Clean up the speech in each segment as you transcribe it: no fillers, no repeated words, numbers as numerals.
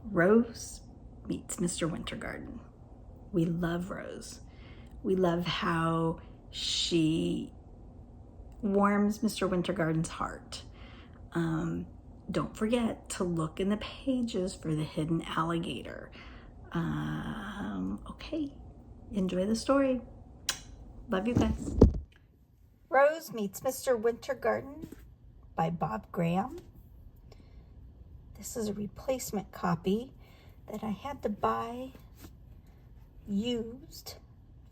Rose meets Mr. Wintergarten. We love Rose. We love how she warms Mr. Wintergarten's heart. Don't forget to look in the pages for the hidden alligator. Okay, enjoy the story. Love you guys. Rose Meets Mr. Wintergarten by Bob Graham. This is a replacement copy that I had to buy used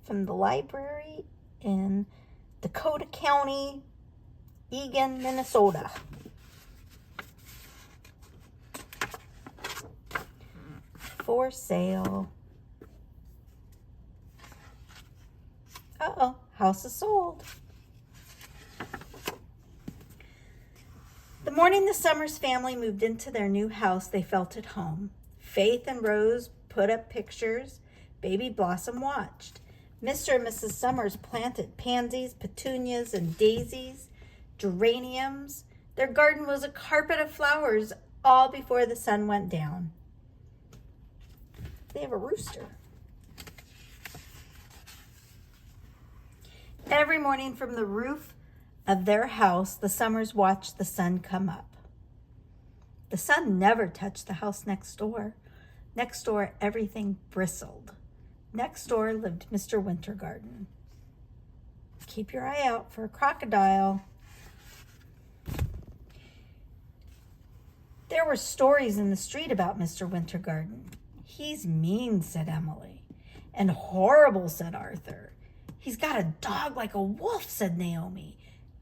from the library in Dakota County, Egan, Minnesota. For sale. Uh-oh, house is sold. The morning the Summers family moved into their new house, they felt at home. Faith and Rose put up pictures. Baby Blossom watched. Mr. and Mrs. Summers planted pansies, petunias, and daisies, geraniums. Their garden was a carpet of flowers all before the sun went down. They have a rooster. Every morning from the roof of their house, the Summers watched the sun come up. The sun never touched the house next door. Next door, everything bristled. Next door lived Mr. Wintergarten. Keep your eye out for a crocodile. There were stories in the street about Mr. Wintergarten. He's mean, said Emily. And horrible, said Arthur. He's got a dog like a wolf, said Naomi.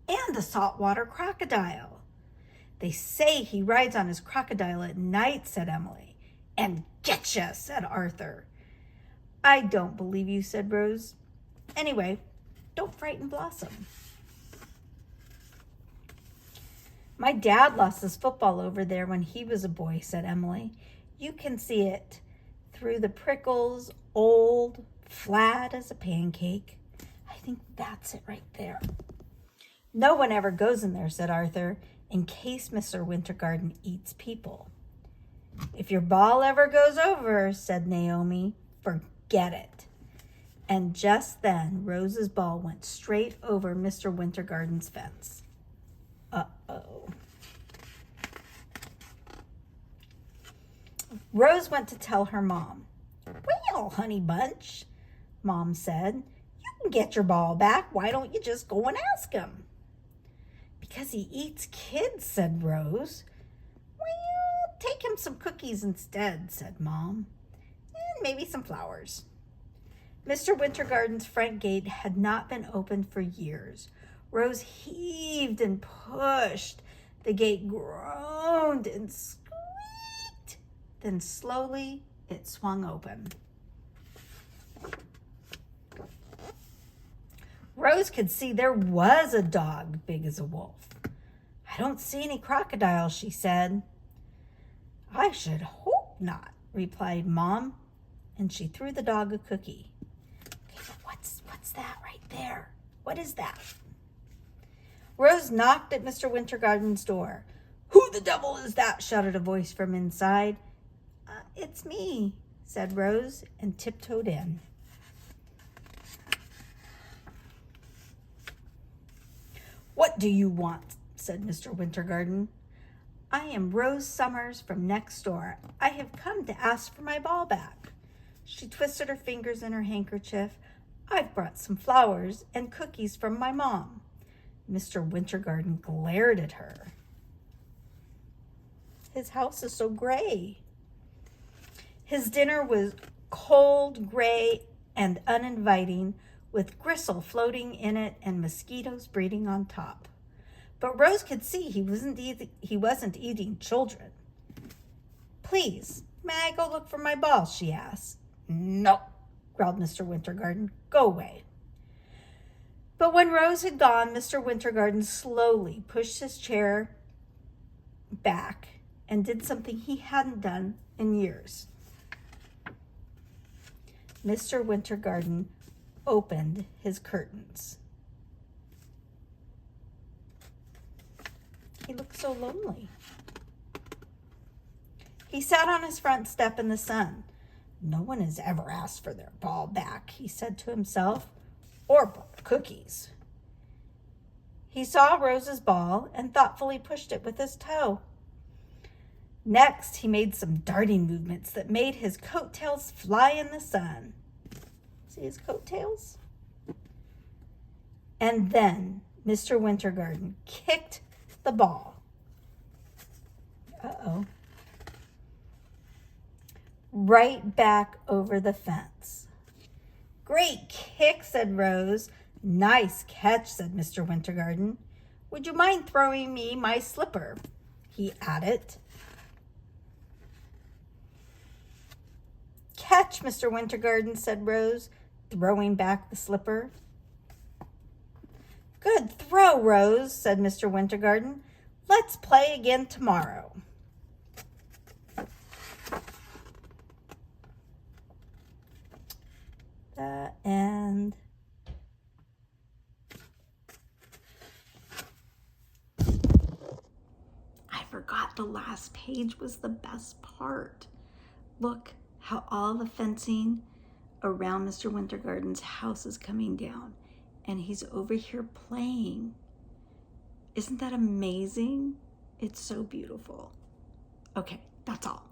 And a saltwater crocodile. They say he rides on his crocodile at night, said Emily. And getcha, said Arthur. I don't believe you, said Rose. Anyway, don't frighten Blossom. My dad lost his football over there when he was a boy, said Emily. You can see it through the prickles, old, flat as a pancake. I think that's it right there. No one ever goes in there, said Arthur, in case Mr. Wintergarten eats people. If your ball ever goes over, said Naomi, forget it. And just then, Rose's ball went straight over Mr. Wintergarten's fence. Uh-oh. Rose went to tell her mom. Well, honey bunch, Mom said, you can get your ball back. Why don't you just go and ask him? Because he eats kids, said Rose. Well, take him some cookies instead, said Mom. And maybe some flowers. Mr. Wintergarten's front gate had not been opened for years. Rose heaved and pushed. The gate groaned and squeaked. Then slowly it swung open. Rose could see there was a dog big as a wolf. I don't see any crocodiles, she said. I should hope not, replied Mom, and she threw the dog a cookie. Okay, but what's that right there? What is that? Rose knocked at Mr. Wintergarten's door. Who the devil is that? Shouted a voice from inside. It's me, said Rose, and tiptoed in. What do you want? Said Mr. Wintergarten. I am Rose Summers from next door. I have come to ask for my ball back. She twisted her fingers in her handkerchief. I've brought some flowers and cookies from my mom. Mr. Wintergarten glared at her. His house is so gray. His dinner was cold, gray, and uninviting, with gristle floating in it and mosquitoes breeding on top. But Rose could see he wasn't eating children. Please, may I go look for my ball? She asked. No, growled Mr. Wintergarten. Go away. But when Rose had gone, Mr. Wintergarten slowly pushed his chair back and did something he hadn't done in years. Mr. Wintergarten opened his curtains. He looked so lonely. He sat on his front step in the sun. No one has ever asked for their ball back, he said to himself, or brought cookies. He saw Rose's ball and thoughtfully pushed it with his toe. Next, he made some darting movements that made his coattails fly in the sun. See his coattails? And then Mr. Wintergarten kicked the ball. Uh-oh. Right back over the fence. Great kick, said Rose. Nice catch, said Mr. Wintergarten. Would you mind throwing me my slipper? He added. Catch, Mr. Wintergarten, said Rose, throwing back the slipper. Good throw, Rose, said Mr. Wintergarten. Let's play again tomorrow. The end. I forgot the last page was the best part. Look how all the fencing around Mr. Wintergarten's house is coming down, and he's over here playing. Isn't that amazing? It's so beautiful. Okay, that's all.